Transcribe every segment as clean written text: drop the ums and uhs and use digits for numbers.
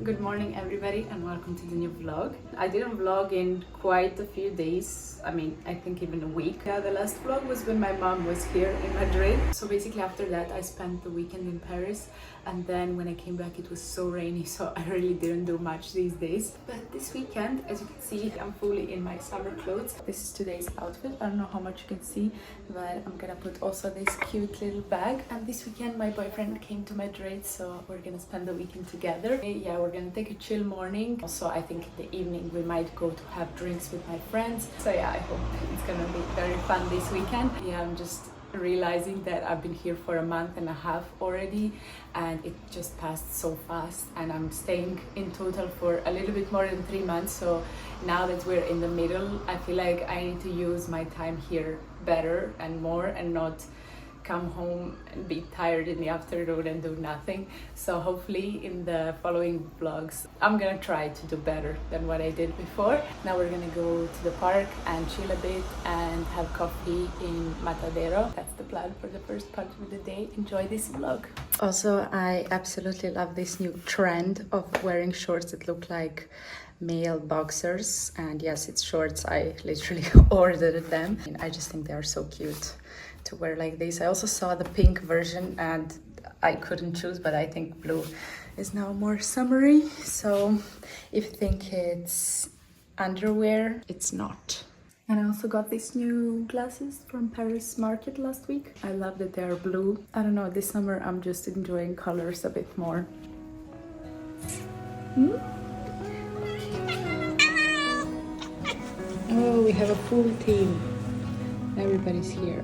Good morning everybody and welcome to the new vlog. I didn't vlog in quite a few days, I think even a week. The last vlog was when my mom was here in Madrid. So basically after that I spent the weekend in Paris, and then when I came back it was so rainy, so I really didn't do much these days. But this weekend, as you can see, I'm fully in my summer clothes. This is today's outfit. I don't know how much you can see, but I'm gonna put also this cute little bag. And this weekend my boyfriend came to Madrid, so we're gonna spend the weekend together. Yeah, we're gonna take a chill morning. Also, I think in the evening we might go to have drinks with my friends. So yeah, I hope it's gonna be very fun this weekend. Yeah, I'm just realizing that I've been here for a month and a half already, and it just passed so fast, and I'm staying in total for a little bit more than 3 months. So now that we're in the middle, I feel like I need to use my time here better and more, and not come home and be tired in the afternoon and do nothing. So hopefully in the following vlogs I'm gonna try to do better than what I did before. Now we're gonna go to the park and chill a bit and have coffee in Matadero. That's the plan for the first part of the day. Enjoy this vlog. Also, I absolutely love this new trend of wearing shorts that look like male boxers, and yes, it's shorts. I literally ordered them and I just think they are so cute to wear like this. I also saw the pink version and I couldn't choose, but I think blue is now more summery. So if you think it's underwear, it's not. And I also got these new glasses from Paris Market last week. I love that they are blue. I don't know, this summer I'm just enjoying colors a bit more. Oh, we have a full team. Everybody's here.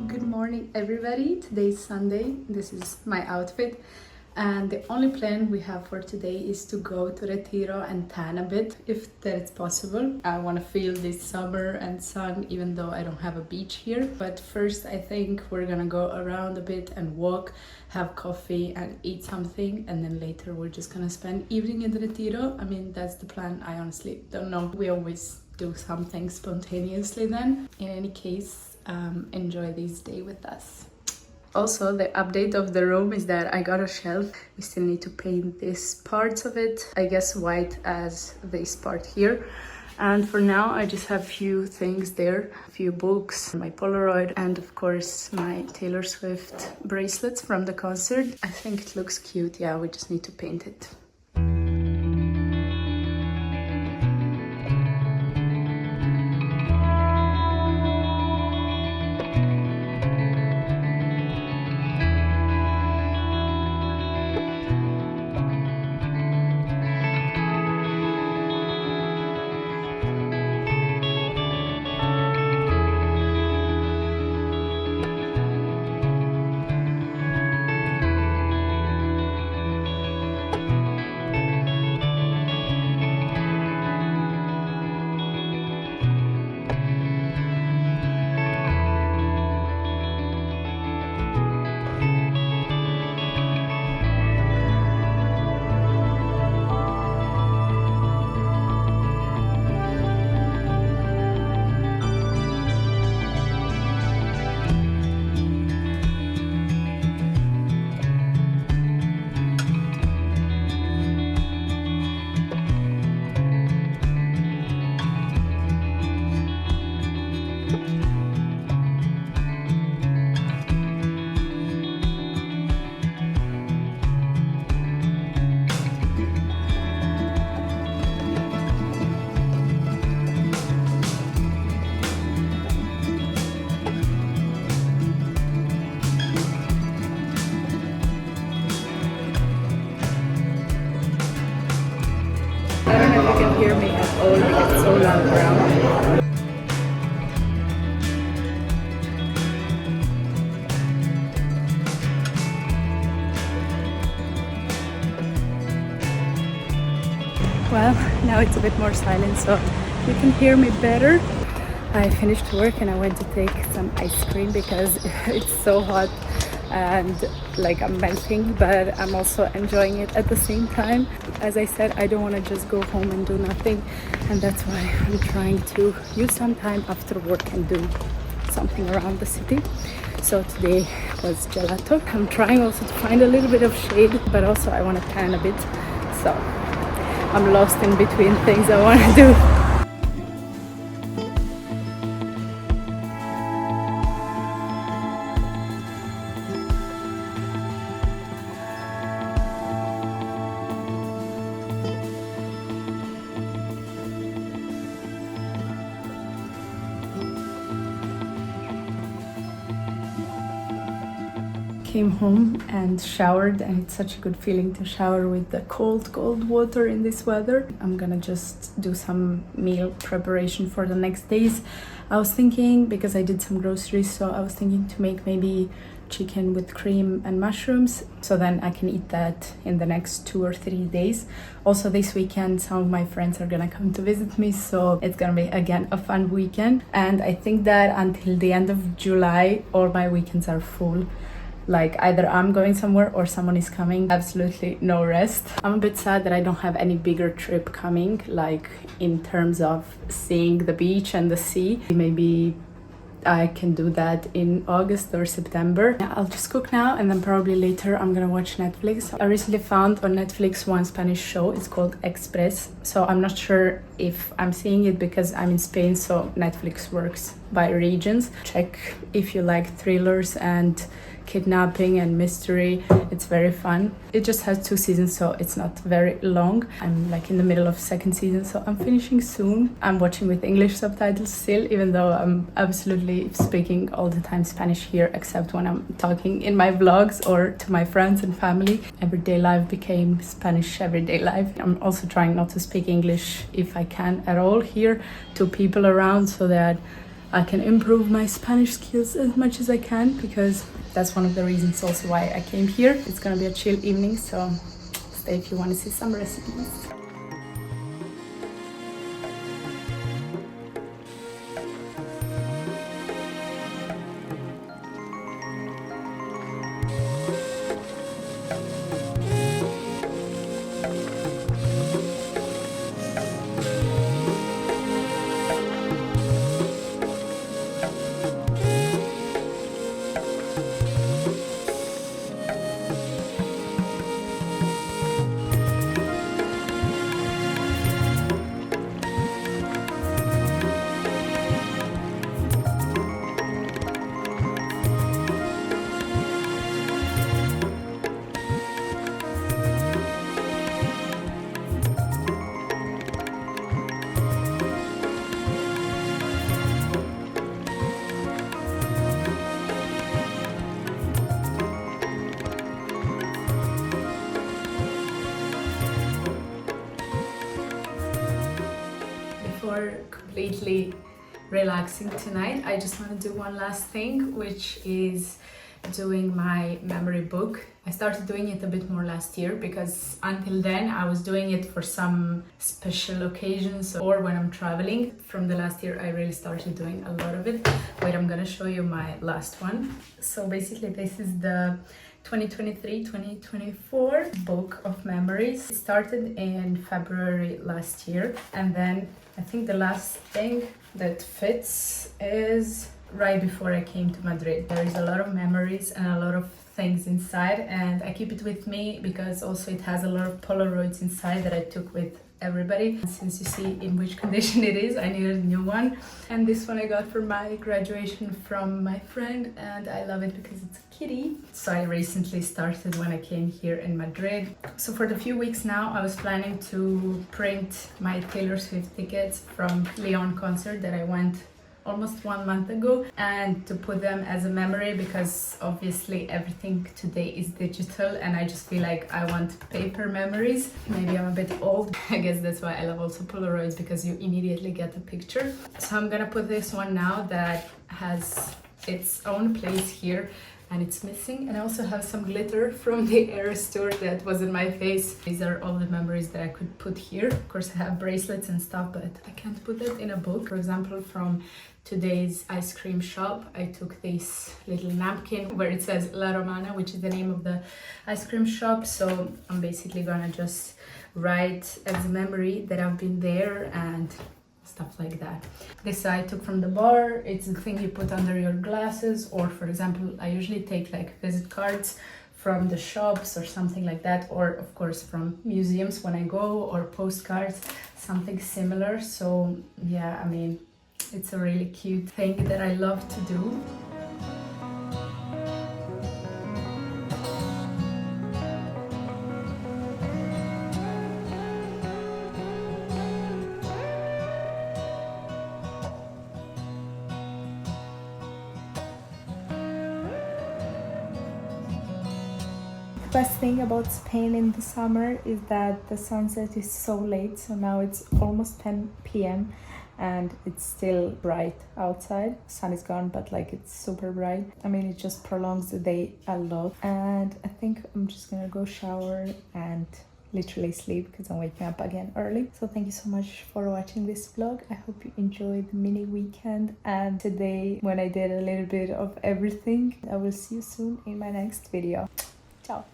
Good morning everybody. Today is Sunday. This is my outfit, and the only plan we have for today is to go to Retiro and tan a bit, if that's possible. I want to feel this summer and sun, even though I don't have a beach here. But first I think we're gonna go around a bit and walk, have coffee and eat something, and then later we're just gonna spend evening in Retiro. That's the plan. I honestly don't know. We always do something spontaneously then. In any case, enjoy this day with us. Also, the update of the room is that I got a shelf. We still need to paint these parts of it, I guess white as this part here. And for now I just have few things there, a few books, my Polaroid, and of course my Taylor Swift bracelets from the concert. I think it looks cute. Yeah, we just need to paint it. so loud around. Well, now it's a bit more silent, so you can hear me better. I finished work and I went to take some ice cream because it's so hot and like I'm melting, but I'm also enjoying it at the same time. As I said, I don't want to just go home and do nothing, and that's why I'm trying to use some time after work and do something around the city. So today was gelato. I'm trying also to find a little bit of shade, but also I want to tan a bit. So I'm lost in between things I want to do. Came home and showered, and it's such a good feeling to shower with the cold water in this weather. I'm gonna just do some meal preparation for the next days. I was thinking, because I did some groceries, so I was thinking to make maybe chicken with cream and mushrooms, so then I can eat that in the next 2 or 3 days. Also this weekend some of my friends are gonna come to visit me, so it's gonna be again a fun weekend. And I think that until the end of July all my weekends are full. Like either I'm going somewhere or someone is coming. Absolutely no rest. I'm a bit sad that I don't have any bigger trip coming, like in terms of seeing the beach and the sea. Maybe I can do that in August or September. I'll just cook now and then probably later I'm gonna watch Netflix. I recently found on Netflix one Spanish show. It's called Express. So I'm not sure if I'm seeing it because I'm in Spain, so Netflix works by regions. Check if you like thrillers and kidnapping and mystery. It's very fun. It just has 2 seasons, so it's not very long. I'm like in the middle of 2nd season, so I'm finishing soon. I'm watching with English subtitles still, even though I'm absolutely speaking all the time Spanish here, except when I'm talking in my vlogs or to my friends and family. Everyday life became Spanish everyday life. I'm also trying not to speak English if I can at all here to people around, so that I can improve my Spanish skills as much as I can, because that's one of the reasons also why I came here. It's gonna be a chill evening, so stay if you want to see some recipes. Completely relaxing tonight, I just want to do one last thing, which is doing my memory book. I started doing it a bit more last year, because until then I was doing it for some special occasions or when I'm traveling. From the last year I really started doing a lot of it. Wait, I'm gonna show you my last one. So basically this is the 2023-2024 book of memories. It started in February last year, and then I think the last thing that fits is right before I came to Madrid. There is a lot of memories and a lot of things inside, and I keep it with me because also it has a lot of Polaroids inside that I took with everybody. Since you see in which condition it is, I needed a new one. And this one I got for my graduation from my friend, and I love it because it's a kitty. So I recently started when I came here in Madrid. So for the few weeks now, I was planning to print my Taylor Swift tickets from Lyon concert that I went almost 1 month ago, and to put them as a memory, because obviously everything today is digital and I just feel like I want paper memories. Maybe I'm a bit old. I guess that's why I love also Polaroids, because you immediately get a picture. So I'm gonna put this one now that has its own place here, and it's missing. And I also have some glitter from the Air store that was in my face. These are all the memories that I could put here. Of course I have bracelets and stuff, but I can't put that in a book. For example, from today's ice cream shop, I took this little napkin where it says La Romana, which is the name of the ice cream shop. So I'm basically gonna just write as a memory that I've been there and stuff like that. This I took from the bar. It's the thing you put under your glasses, or for example, I usually take like visit cards from the shops or something like that, or of course from museums when I go, or postcards, something similar. So yeah, I mean, it's a really cute thing that I love to do. The best thing about Spain in the summer is that the sunset is so late. So now it's almost 10 p.m. and it's still bright outside. Sun is gone, but like it's super bright. I mean, it just prolongs the day a lot. And I think I'm just gonna go shower and literally sleep because I'm waking up again early. So thank you so much for watching this vlog. I hope you enjoyed the mini weekend and today when I did a little bit of everything. I will see you soon in my next video. Ciao.